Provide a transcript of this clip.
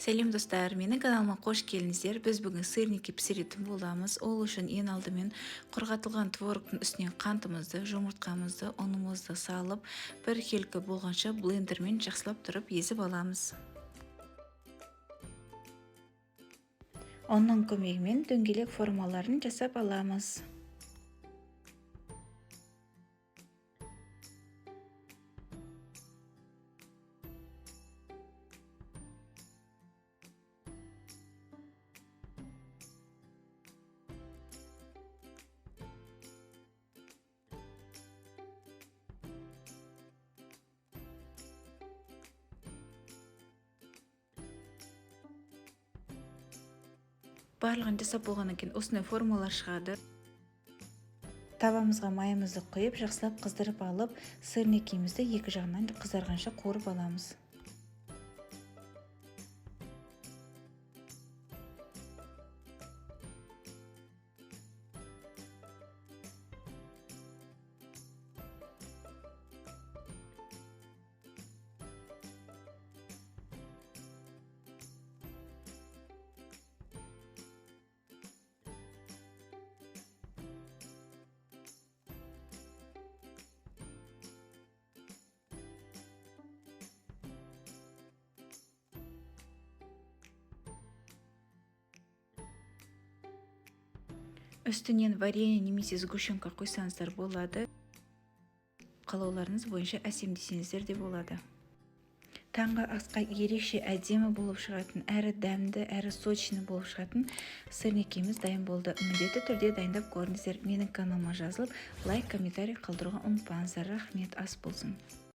Сәлем достар, менің каналыма қош келдіңіздер. Біз бүгін сырники пісіретін боламыз. Ол үшін ең алдымен құрғатылған творогтың үстіне қантымызды, жұмыртқамызды, ұнымызды салып, бір келкі болғанша блендермен жақсылап тұрып езіп аламыз. Оның көмегімен дөңгелек формаларын жасап аламыз. Барлығын жасап болғаннан кейін осындай формалар шығады. Табамызға майымызды құйып, жақсылап қыздырып алып, сырникімізді екі жағынан қызарғанша қуырып аламыз. Үстінен варенье немесе сгущенка құйсаңыздар болады. Қалауларыңыз бойынша әсемдесеңіздер де болады. Таңғы асқа ерекше әдемі болып шығатын, әрі дәмді, әрі сочный болып шығатын сырникіміз дайын болды. Міндетті түрде дайындап көріңіздер. Менің каналыма жазылып, лайк, комментарий қалдыруға ұмытпаңыздар. Рахмет, ас болсын.